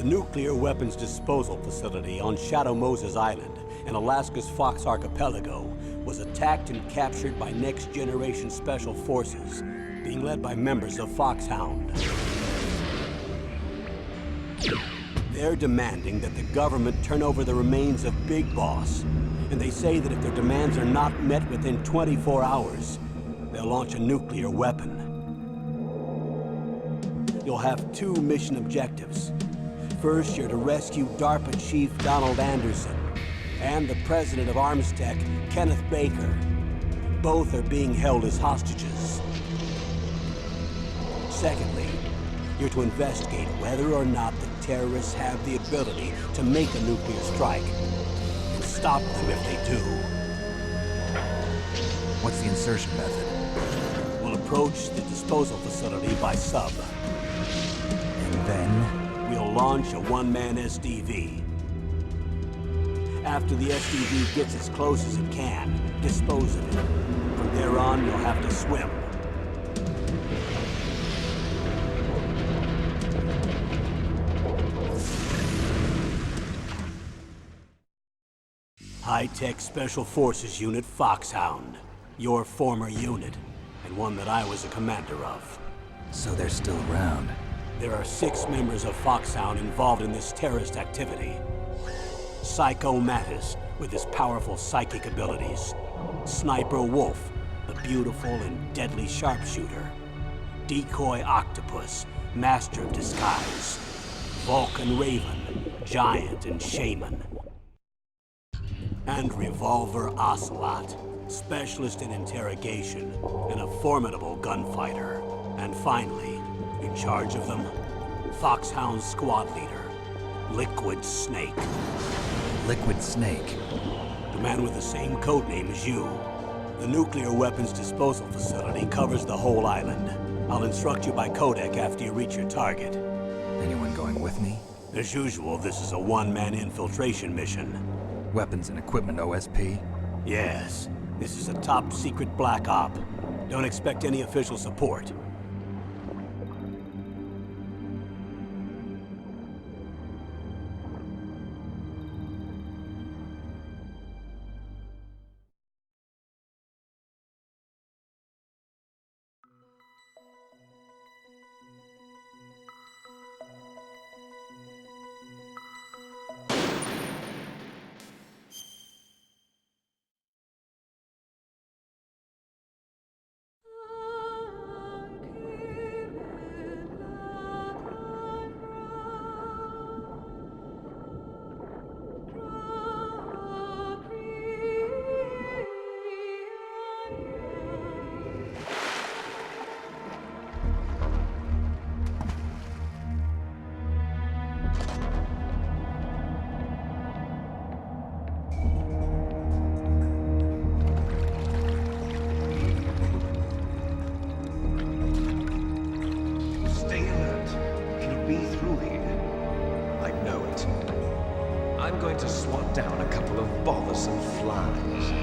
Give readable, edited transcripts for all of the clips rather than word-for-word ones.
nuclear weapons disposal facility on Shadow Moses Island in Alaska's Fox Archipelago was attacked and captured by next-generation special forces, being led by members of Foxhound. They're demanding that the government turn over the remains of Big Boss, and they say that if their demands are not met within 24 hours, they'll launch a nuclear weapon. You'll have two mission objectives. First, you're to rescue DARPA Chief Donald Anderson and the president of Armstech, Kenneth Baker. Both are being held as hostages. Secondly, you're to investigate whether or not the terrorists have the ability to make a nuclear strike and stop them if they do. What's the insertion method? We'll approach the disposal facility by sub. And then? We'll launch a one-man SDV. After the SDV gets as close as it can, dispose of it. From there on, you'll have to swim. High-Tech Special Forces Unit Foxhound. Your former unit, and one that I was a commander of. So they're still around. There are 6 members of Foxhound involved in this terrorist activity. Psycho Mattis, with his powerful psychic abilities. Sniper Wolf, the beautiful and deadly sharpshooter. Decoy Octopus, master of disguise. Vulcan Raven, giant and shaman. And Revolver Ocelot, specialist in interrogation and a formidable gunfighter. And finally, in charge of them, Foxhound squad leader, Liquid Snake. Liquid Snake? The man with the same codename as you. The nuclear weapons disposal facility covers the whole island. I'll instruct you by codec after you reach your target. Anyone going with me? As usual, this is a one-man infiltration mission. Weapons and equipment OSP? Yes. This is a top-secret black op. Don't expect any official support. I'm going to swat down a couple of bothersome flies.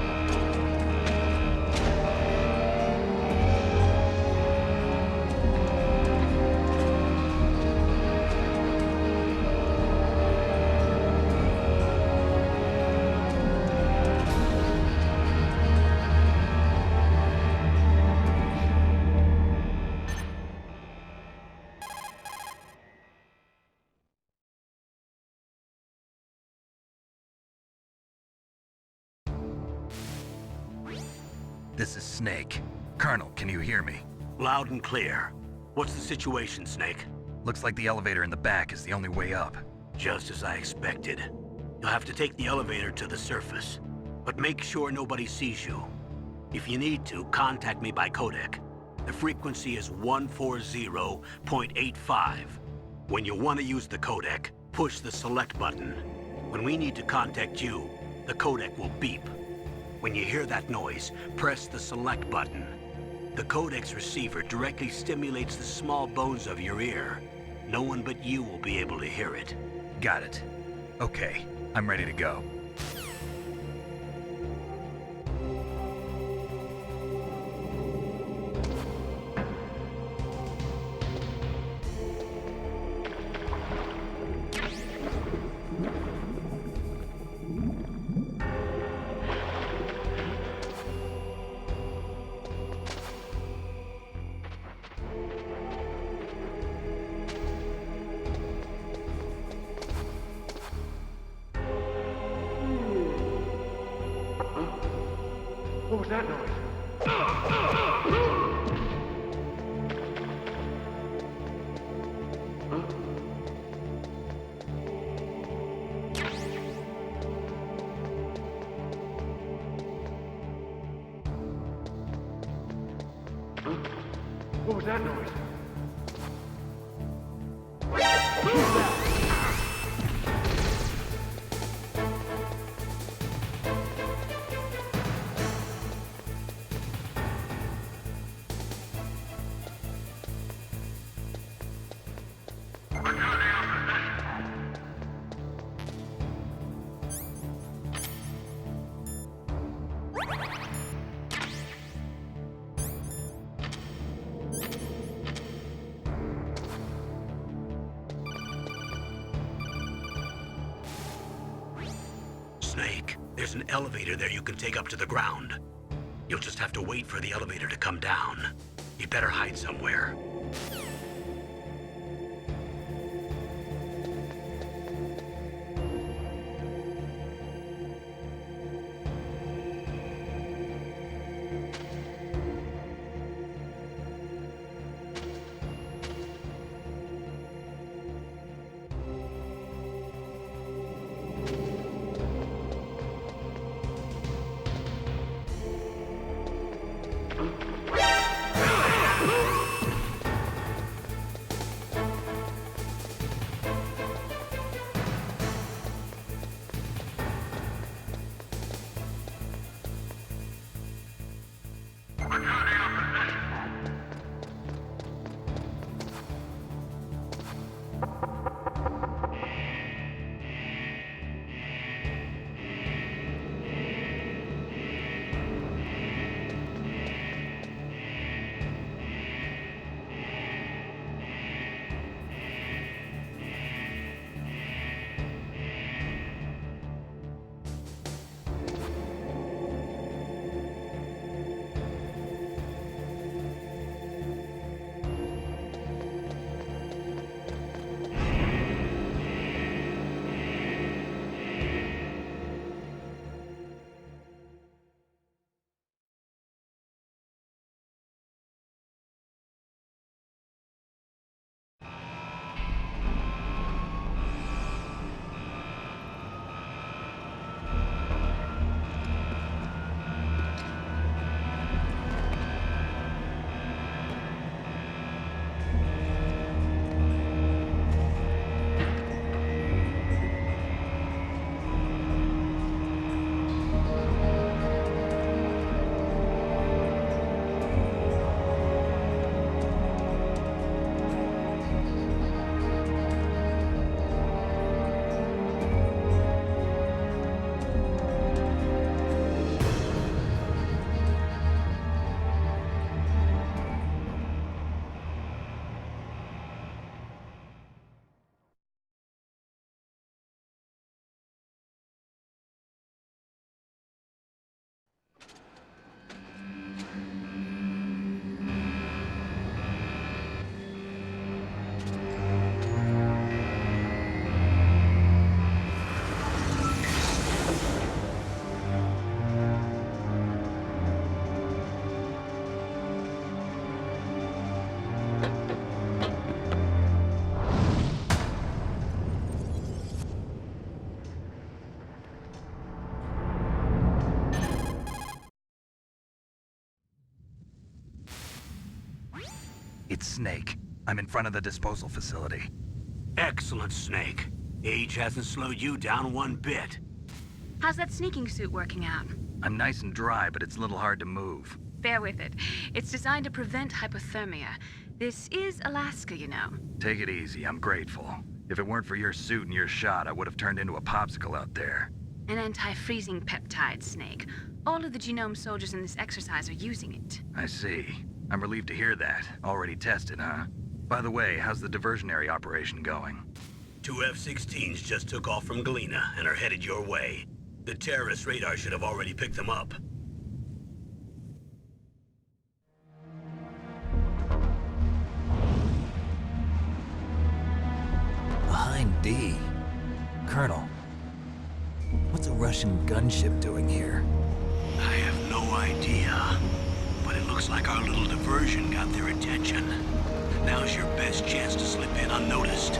This is Snake. Colonel, can you hear me? Loud and clear. What's the situation, Snake? Looks like the elevator in the back is the only way up. Just as I expected. You'll have to take the elevator to the surface. But make sure nobody sees you. If you need to, contact me by codec. The frequency is 140.85. When you want to use the codec, push the select button. When we need to contact you, the codec will beep. When you hear that noise, press the select button. The codec's receiver directly stimulates the small bones of your ear. No one but you will be able to hear it. Got it. Okay, I'm ready to go. was that noise? What was that noise? Snake, there's an elevator there you can take up to the ground. You'll just have to wait for the elevator to come down. You'd better hide somewhere. It's Snake. I'm in front of the disposal facility. Excellent, Snake. Age hasn't slowed you down one bit. How's that sneaking suit working out? I'm nice and dry, but it's a little hard to move. Bear with it. It's designed to prevent hypothermia. This is Alaska, you know. Take it easy, I'm grateful. If it weren't for your suit and your shot, I would have turned into a popsicle out there. An anti-freezing peptide, Snake. All of the genome soldiers in this exercise are using it. I see. I'm relieved to hear that. Already tested, huh? By the way, how's the diversionary operation going? 2 F-16s just took off from Galena and are headed your way. The terrorist radar should have already picked them up. Behind D. Colonel, what's a Russian gunship doing here? I have no idea. But it looks like our little diversion got their attention. Now's your best chance to slip in unnoticed.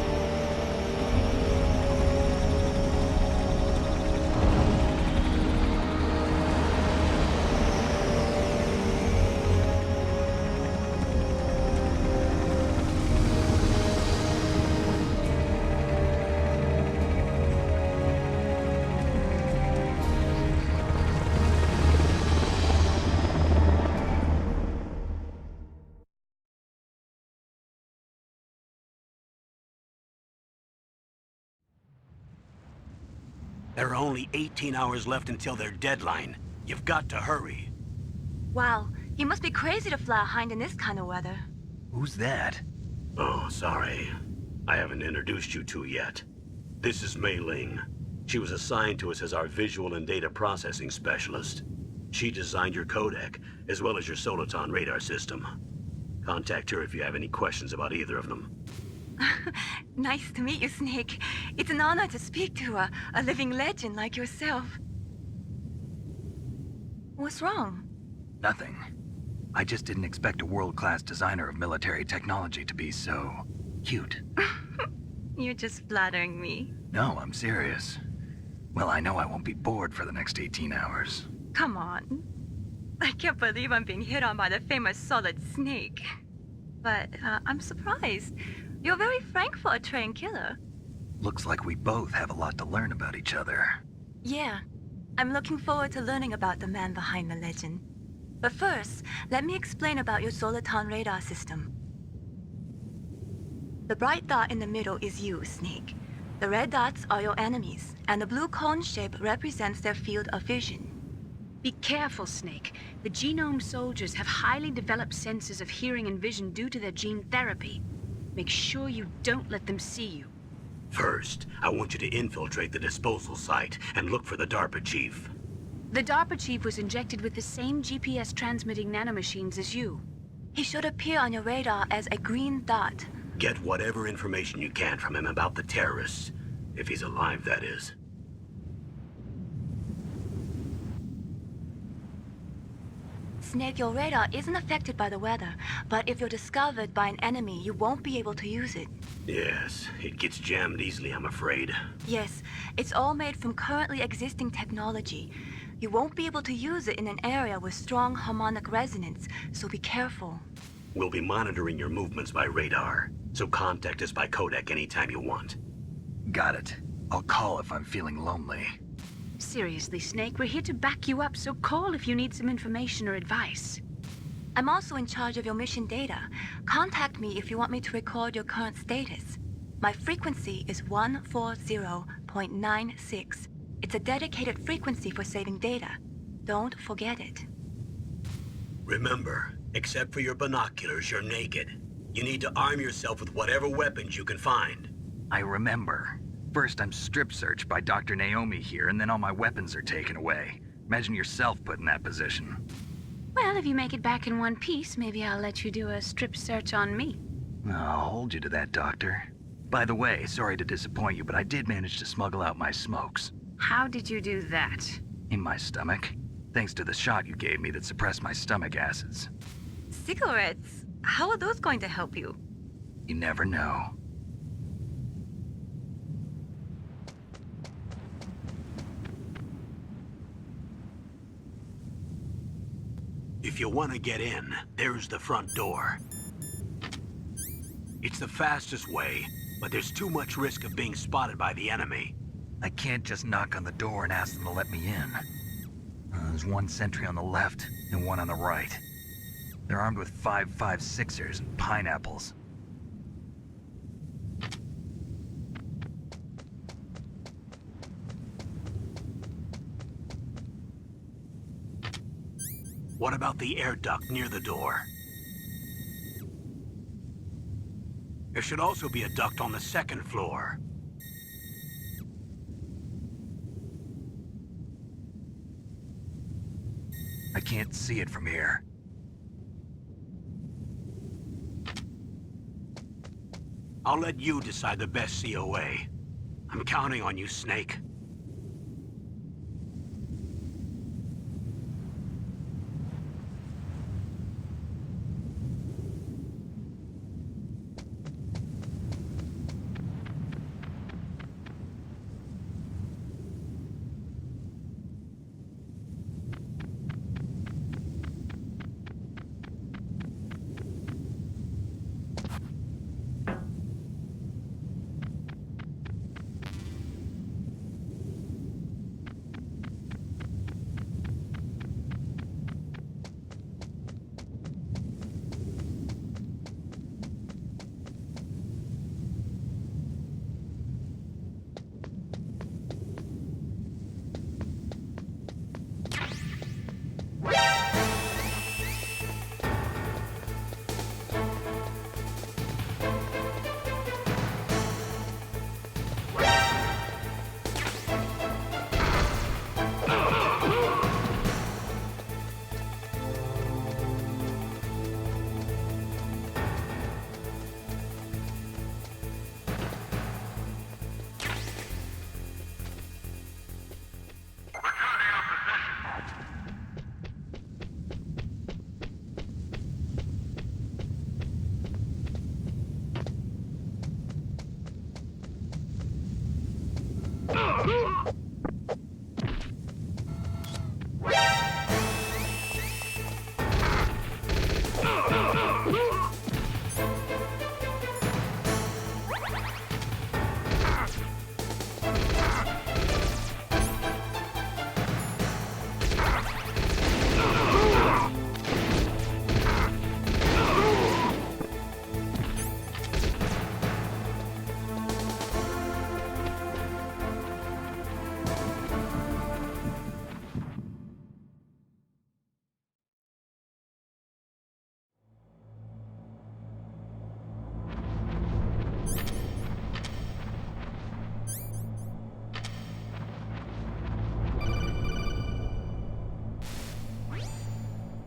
There are only 18 hours left until their deadline. You've got to hurry. Wow, you must be crazy to fly a hind in this kind of weather. Who's that? Oh, sorry. I haven't introduced you to yet. This is Mei Ling. She was assigned to us as our visual and data processing specialist. She designed your codec, as well as your Soliton radar system. Contact her if you have any questions about either of them. Nice to meet you, Snake. It's an honor to speak to a living legend like yourself. What's wrong? Nothing. I just didn't expect a world-class designer of military technology to be so cute. You're just flattering me. No, I'm serious. Well, I know I won't be bored for the next 18 hours. Come on. I can't believe I'm being hit on by the famous Solid Snake. But I'm surprised. You're very frank for a trained killer. Looks like we both have a lot to learn about each other. Yeah. I'm looking forward to learning about the man behind the legend. But first, let me explain about your Soliton radar system. The bright dot in the middle is you, Snake. The red dots are your enemies, and the blue cone shape represents their field of vision. Be careful, Snake. The genome soldiers have highly developed senses of hearing and vision due to their gene therapy. Make sure you don't let them see you. First, I want you to infiltrate the disposal site and look for the DARPA chief. The DARPA chief was injected with the same GPS transmitting nanomachines as you. He should appear on your radar as a green dot. Get whatever information you can from him about the terrorists. If he's alive, that is. Snake, your radar isn't affected by the weather, but if you're discovered by an enemy, you won't be able to use it. Yes, it gets jammed easily, I'm afraid. Yes, it's all made from currently existing technology. You won't be able to use it in an area with strong harmonic resonance, so be careful. We'll be monitoring your movements by radar, so contact us by codec anytime you want. Got it. I'll call if I'm feeling lonely. Seriously, Snake, we're here to back you up, so call if you need some information or advice. I'm also in charge of your mission data. Contact me if you want me to record your current status. My frequency is 140.96. It's a dedicated frequency for saving data. Don't forget it. Remember, except for your binoculars, you're naked. You need to arm yourself with whatever weapons you can find. I remember. First, I'm strip searched by Dr. Naomi here, and then all my weapons are taken away. Imagine yourself put in that position. Well, if you make it back in one piece, maybe I'll let you do a strip search on me. I'll hold you to that, Doctor. By the way, sorry to disappoint you, but I did manage to smuggle out my smokes. How did you do that? In my stomach. Thanks to the shot you gave me that suppressed my stomach acids. Cigarettes? How are those going to help you? You never know. If you want to get in, there's the front door. It's the fastest way, but there's too much risk of being spotted by the enemy. I can't just knock on the door and ask them to let me in. There's one sentry on the left and one on the right. They're armed with 5.56ers and pineapples. What about the air duct near the door? There should also be a duct on the second floor. I can't see it from here. I'll let you decide the best COA. I'm counting on you, Snake.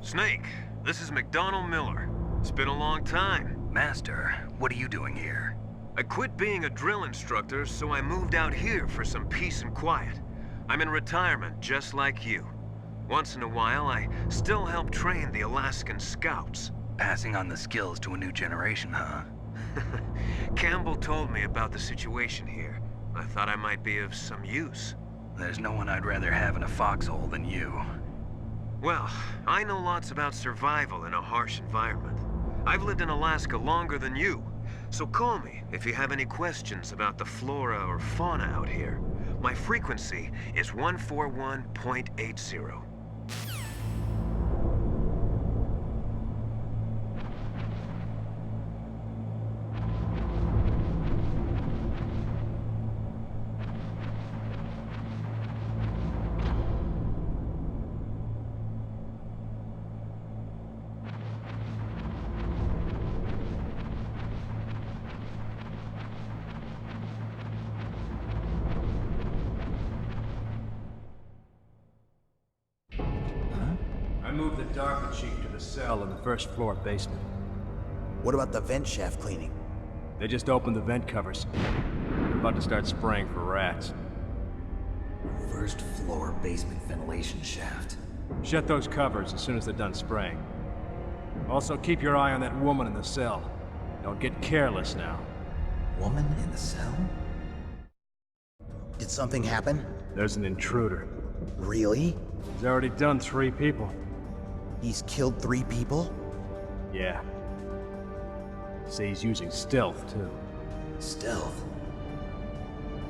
Snake, this is McDonald Miller. It's been a long time. Master, what are you doing here? I quit being a drill instructor, so I moved out here for some peace and quiet. I'm in retirement, just like you. Once in a while, I still help train the Alaskan Scouts. Passing on the skills to a new generation, huh? Campbell told me about the situation here. I thought I might be of some use. There's no one I'd rather have in a foxhole than you. Well, I know lots about survival in a harsh environment. I've lived in Alaska longer than you, so call me if you have any questions about the flora or fauna out here. My frequency is 141.80. I moved the Darker Chief to the cell in the first floor basement. What about the vent shaft cleaning? They just opened the vent covers. They're about to start spraying for rats. First floor basement ventilation shaft. Shut those covers as soon as they're done spraying. Also, keep your eye on that woman in the cell. Don't get careless now. Woman in the cell? Did something happen? There's an intruder. Really? He's already done 3 people. He's killed 3 people? Yeah. Say he's using stealth, too. Stealth?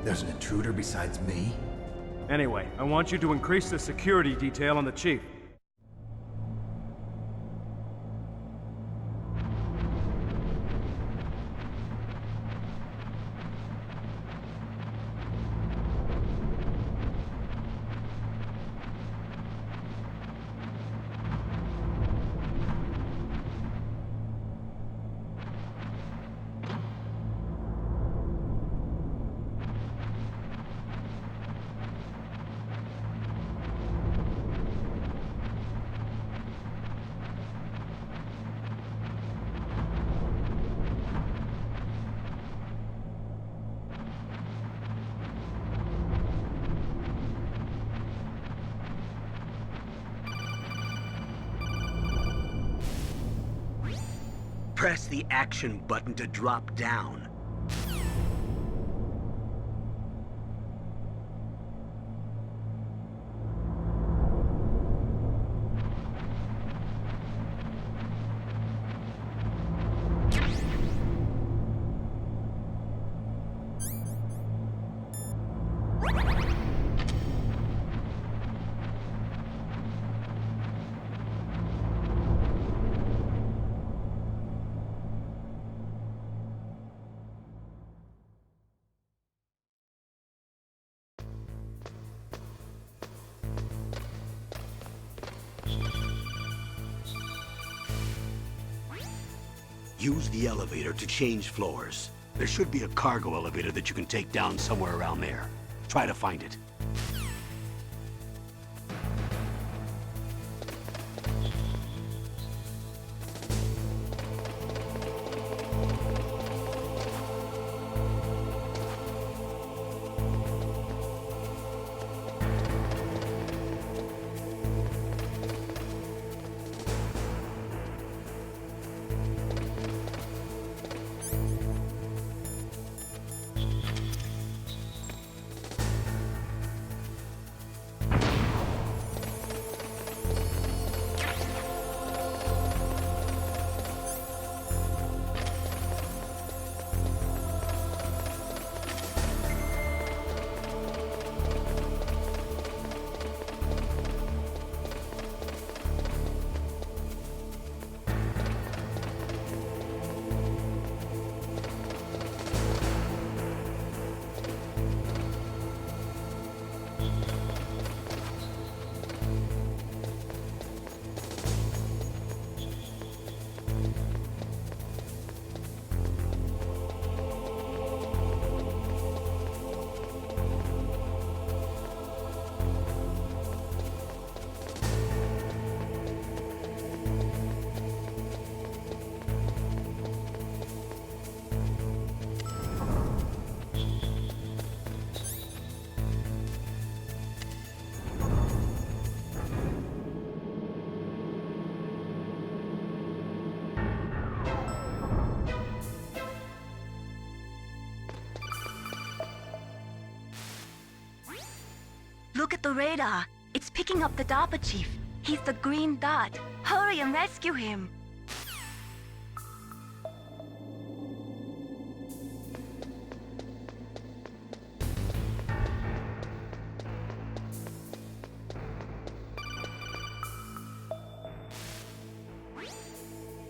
There's an intruder besides me? Anyway, I want you to increase the security detail on the Chief. Press the action button to drop down. Use the elevator to change floors. There should be a cargo elevator that you can take down somewhere around there. Try to find it. Look at the radar. It's picking up the DARPA chief. He's the green dot. Hurry and rescue him.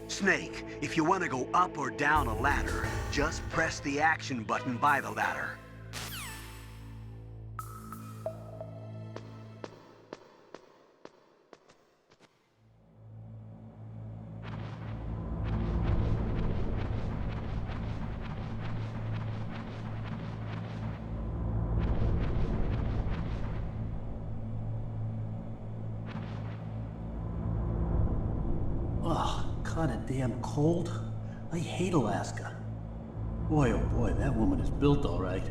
Snake, if you want to go up or down a ladder, just press the action button by the ladder. Ugh, kinda damn cold. I hate Alaska. Boy, oh boy, that woman is built all right.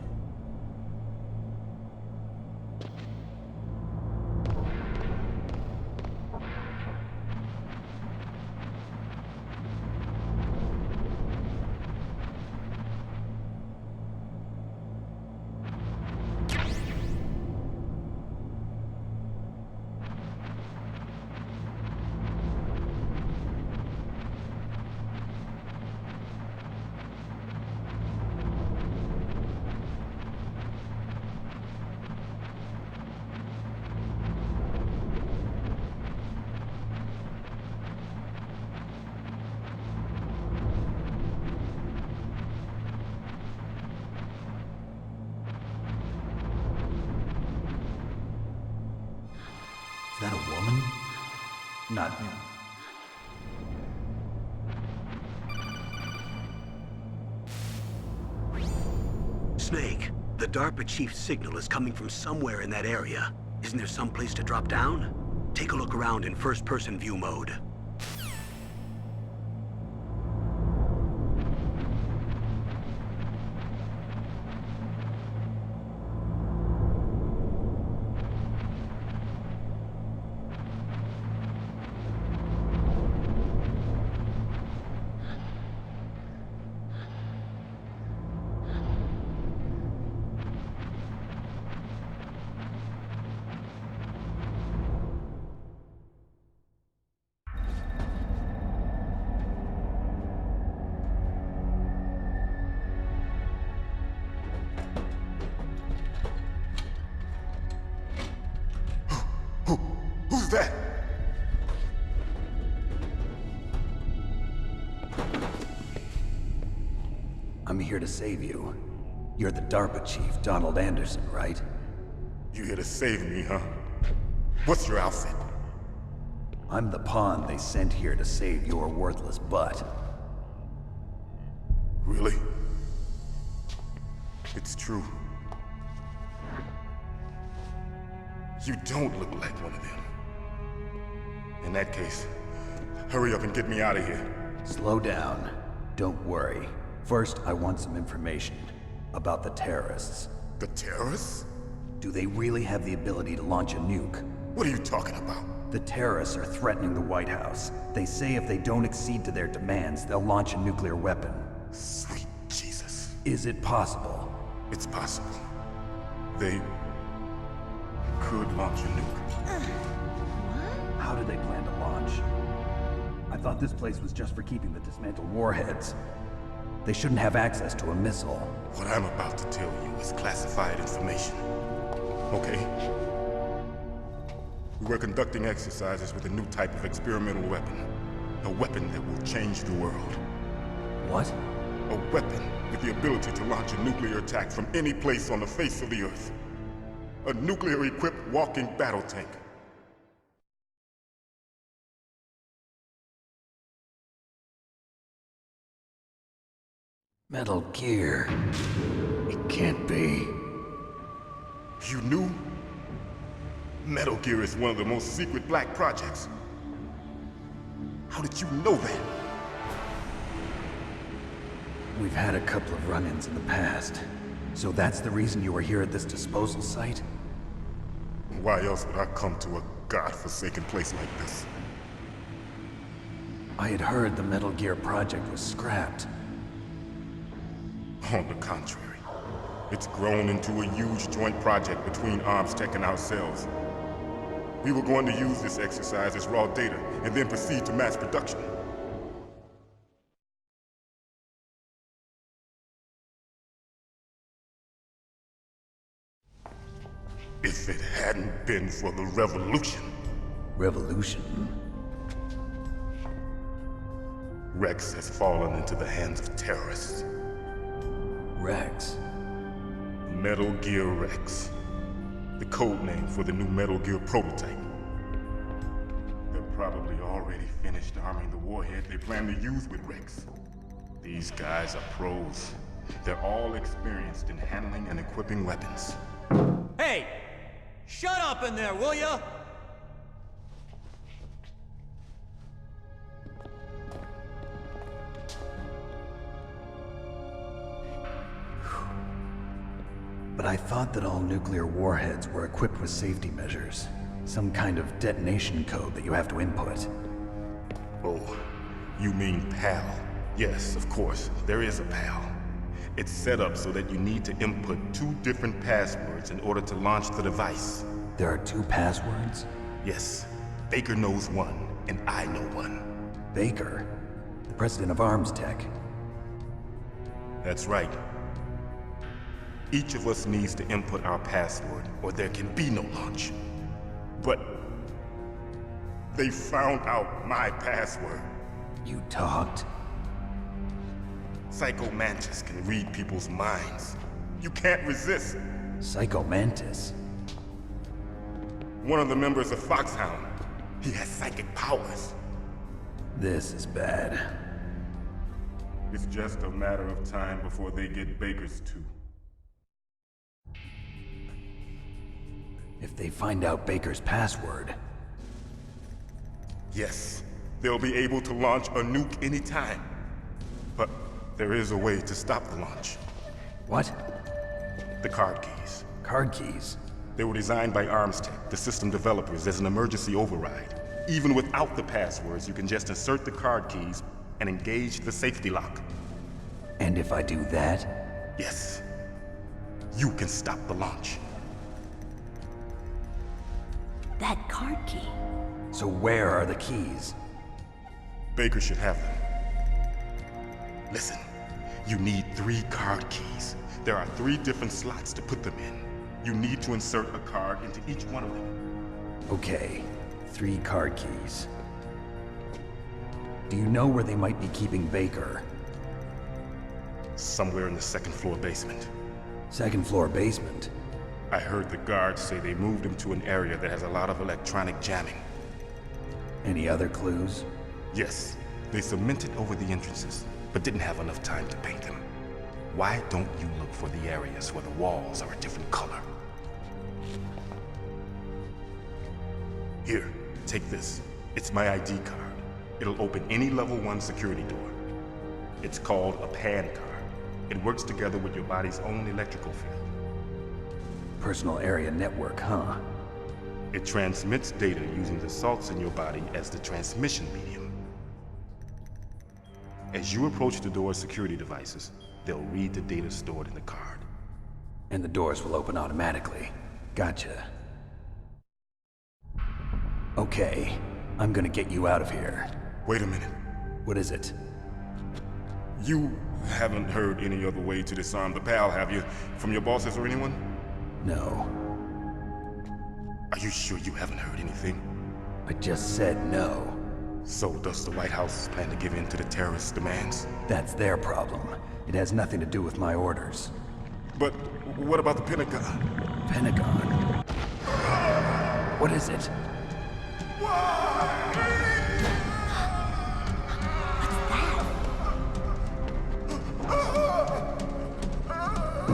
Is that a woman? Not him. Snake, the DARPA chief's signal is coming from somewhere in that area. Isn't there some place to drop down? Take a look around in first-person view mode. Who's that? I'm here to save you. You're the DARPA chief, Donald Anderson, right? You here to save me, huh? What's your outfit? I'm the pawn they sent here to save your worthless butt. Really? It's true. You don't look like one of them. In that case, hurry up and get me out of here. Slow down. Don't worry. First, I want some information about the terrorists. The terrorists? Do they really have the ability to launch a nuke? What are you talking about? The terrorists are threatening the White House. They say if they don't accede to their demands, they'll launch a nuclear weapon. Sweet Jesus. Is it possible? It's possible. They could launch a nuke. How do they plan to launch? I thought this place was just for keeping the dismantled warheads. They shouldn't have access to a missile. What I'm about to tell you is classified information. Okay? We were conducting exercises with a new type of experimental weapon. A weapon that will change the world. What? A weapon with the ability to launch a nuclear attack from any place on the face of the Earth. A nuclear-equipped walking battle tank. Metal Gear. It can't be. You knew? Metal Gear is one of the most secret black projects. How did you know that? We've had a couple of run-ins in the past. So that's the reason you were here at this disposal site? Why else would I come to a godforsaken place like this? I had heard the Metal Gear project was scrapped. On the contrary, It's grown into a huge joint project between ArmsTech and ourselves. We were going to use this exercise as raw data and then proceed to mass production. If it hadn't been for the revolution. Revolution? Rex has fallen into the hands of terrorists. Rex? Metal Gear Rex. The code name for the new Metal Gear prototype. They're probably already finished arming the warhead they plan to use with Rex. These guys are pros. They're all experienced in handling and equipping weapons. Hey! Shut up in there, will ya? But I thought that all nuclear warheads were equipped with safety measures. Some kind of detonation code that you have to input. Oh, you mean PAL? Yes, of course, there is a PAL. It's set up so that you need to input 2 different passwords in order to launch the device. There are 2 passwords? Yes. Baker knows one, and I know one. Baker? The president of ArmsTech? That's right. Each of us needs to input our password, or there can be no launch. But they found out my password. You talked? Psycho Mantis can read people's minds. You can't resist. Psycho Mantis? One of the members of Foxhound. He has psychic powers. This is bad. It's just a matter of time before they get Baker's too. If they find out Baker's password... Yes, they'll be able to launch a nuke anytime. But there is a way to stop the launch. What? The card keys. Card keys? They were designed by ArmsTech, the system developers, as an emergency override. Even without the passwords, you can just insert the card keys and engage the safety lock. And if I do that? Yes. You can stop the launch. That card key. So where are the keys? Baker should have them. Listen, you need 3 card keys. There are 3 different slots to put them in. You need to insert a card into each one of them. Okay, 3 card keys. Do you know where they might be keeping Baker? Somewhere in the 2nd floor basement. 2nd floor basement? I heard the guards say they moved him to an area that has a lot of electronic jamming. Any other clues? Yes, they cemented over the entrances, but didn't have enough time to paint them. Why don't you look for the areas where the walls are a different color? Here, take this. It's my ID card. It'll open any level 1 security door. It's called a PAN card. It works together with your body's own electrical field. Personal area network, huh? It transmits data using the salts in your body as the transmission medium. As you approach the door's security devices, they'll read the data stored in the card. And the doors will open automatically. Gotcha. Okay, I'm gonna get you out of here. Wait a minute. What is it? You haven't heard any other way to disarm the PAL, have you? From your bosses or anyone? No. Are you sure you haven't heard anything? I just said no. So does the White House plan to give in to the terrorists' demands? That's their problem. It has nothing to do with my orders. But what about the Pentagon? Pentagon? What is it?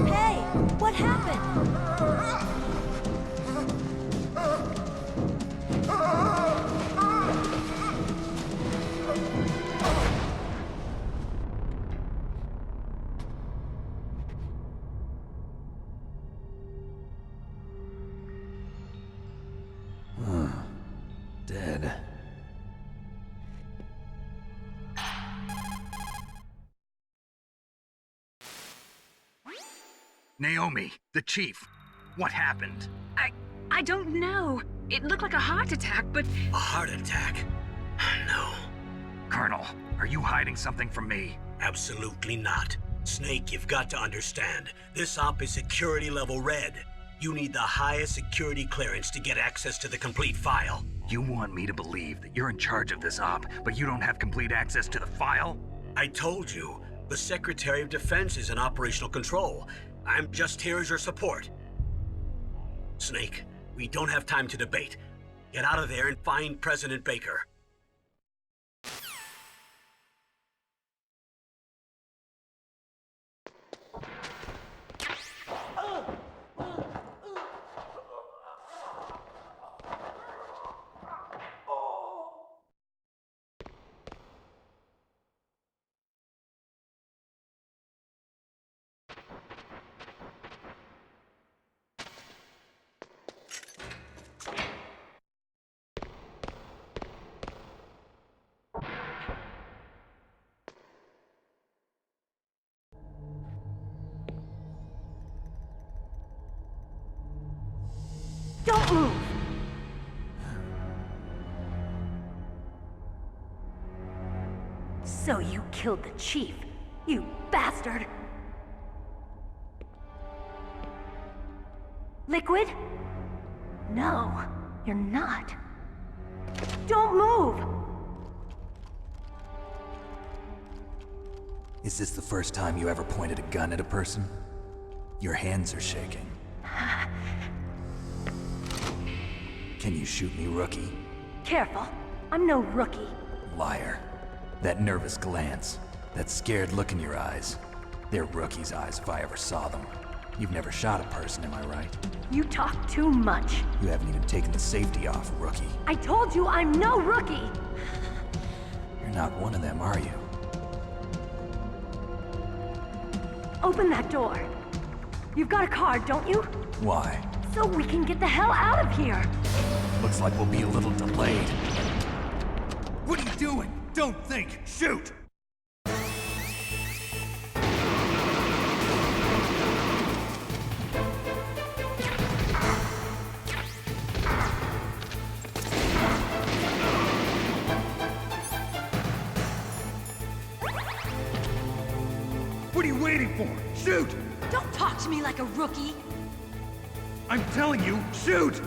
Hey, what happened? Dead. Naomi, the chief. What happened? I don't know. It looked like a heart attack, but... A heart attack? No. Colonel, are you hiding something from me? Absolutely not. Snake, you've got to understand. This op is security level red. You need the highest security clearance to get access to the complete file. You want me to believe that you're in charge of this op, but you don't have complete access to the file? I told you, the Secretary of Defense is in operational control. I'm just here as your support. Snake, we don't have time to debate. Get out of there and find President Baker. Don't move! So you killed the chief, you bastard! Liquid? No, you're not. Don't move! Is this the first time you ever pointed a gun at a person? Your hands are shaking. Can you shoot me, rookie? Careful, I'm no rookie. Liar. That nervous glance, that scared look in your eyes. They're rookie's eyes if I ever saw them. You've never shot a person, am I right? You talk too much. You haven't even taken the safety off, rookie. I told you I'm no rookie! You're not one of them, are you? Open that door. You've got a card, don't you? Why? So we can get the hell out of here! Looks like we'll be a little delayed. What are you doing? Don't think! Shoot! What are you waiting for? Shoot! Don't talk to me like a rookie! I'm telling you, shoot!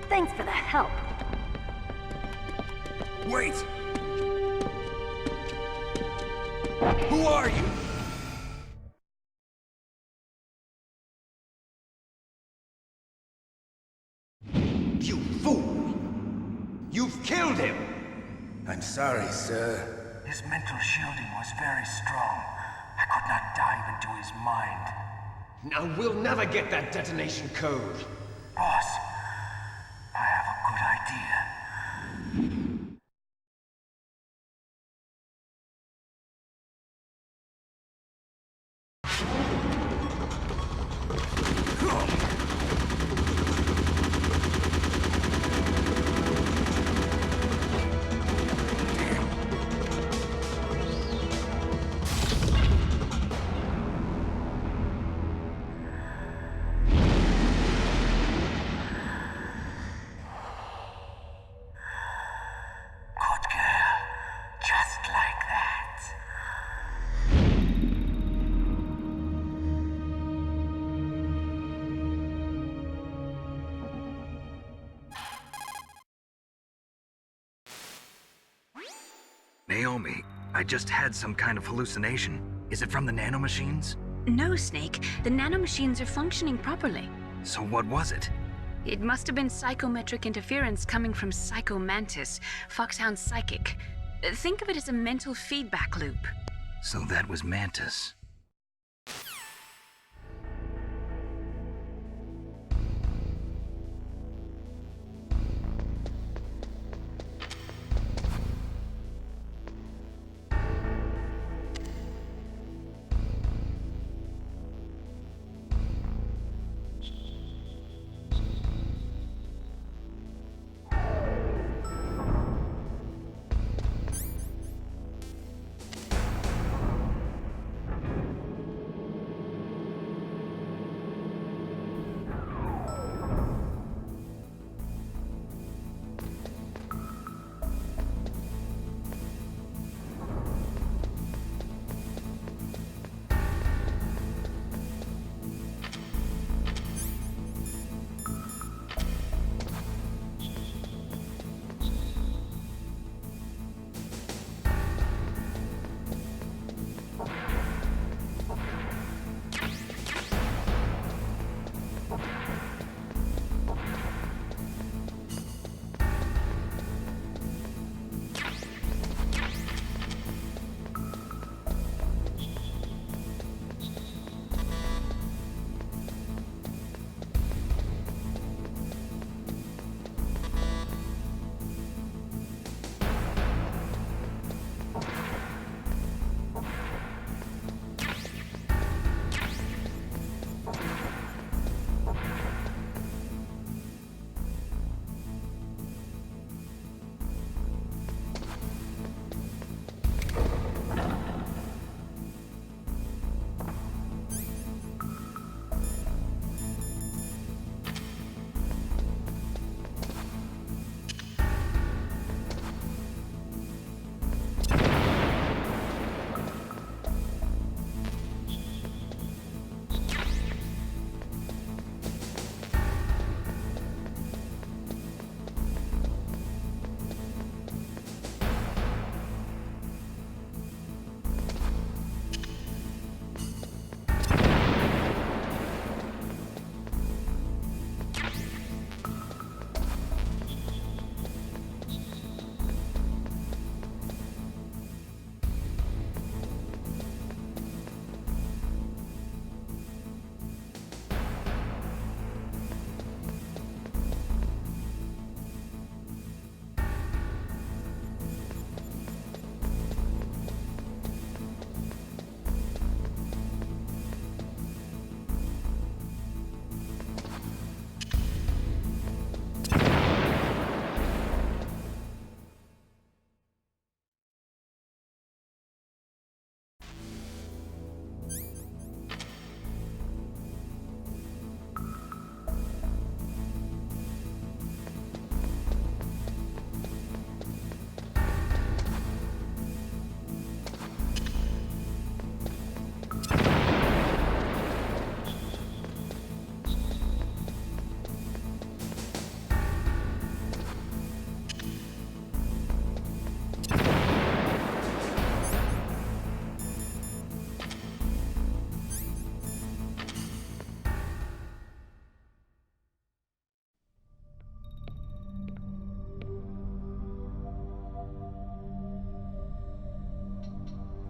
Thanks for the help. Wait! Who are you? You fool! You've killed him! I'm sorry, sir. His mental shielding was very strong. I could not dive into his mind. Now we'll never get that detonation code. Boss, I have a good idea. Naomi, I just had some kind of hallucination. Is it from the nanomachines? No, Snake. The nanomachines are functioning properly. So what was it? It must have been psychometric interference coming from Psycho Mantis, Foxhound's psychic. Think of it as a mental feedback loop. So that was Mantis.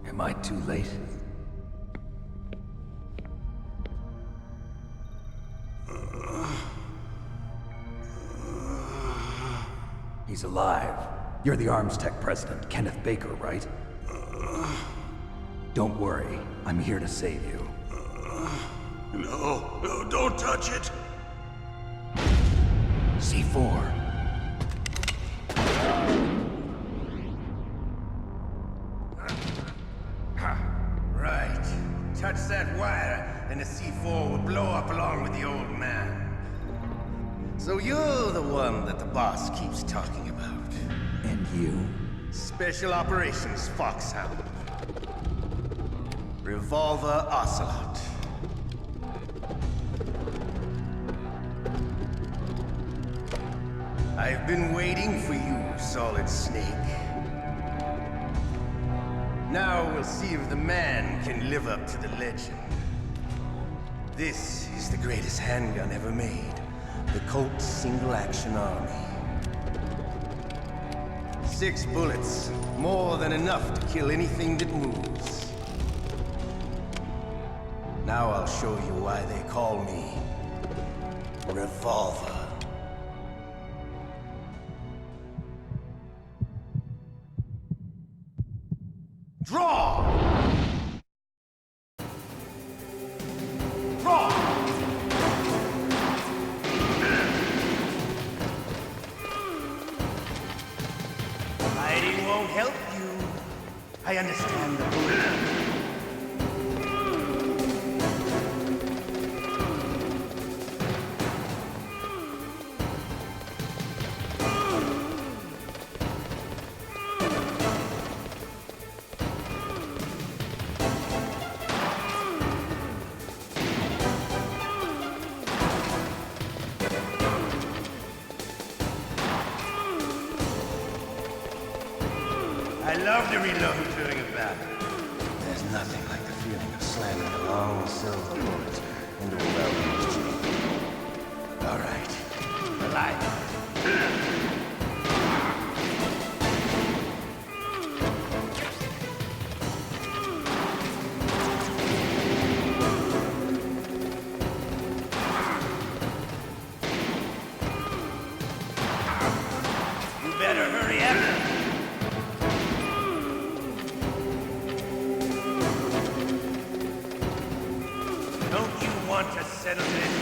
Am I too late? He's alive. You're the Arms Tech president, Kenneth Baker, right? Don't worry. I'm here to save you. No, don't touch it! C4. Right. Touch that wire, and the C4 will blow up along with the old man. So you're the one that the boss keeps talking about. And you? Special Operations Foxhound. Revolver Ocelot. I've been waiting for you, Solid Snake. Now we'll see if the man can live up to the legend. This is the greatest handgun ever made. The Colt Single Action Army. 6 bullets, more than enough to kill anything that moves. Now I'll show you why they call me Revolver. Draw! Draw! Hiding won't help you. I understand the bullet. I love to reload during a battle. There's nothing like the feeling of slamming a long silver bullet into a well-used cheek. All right, alive. You better hurry up. Don't you want to settle this?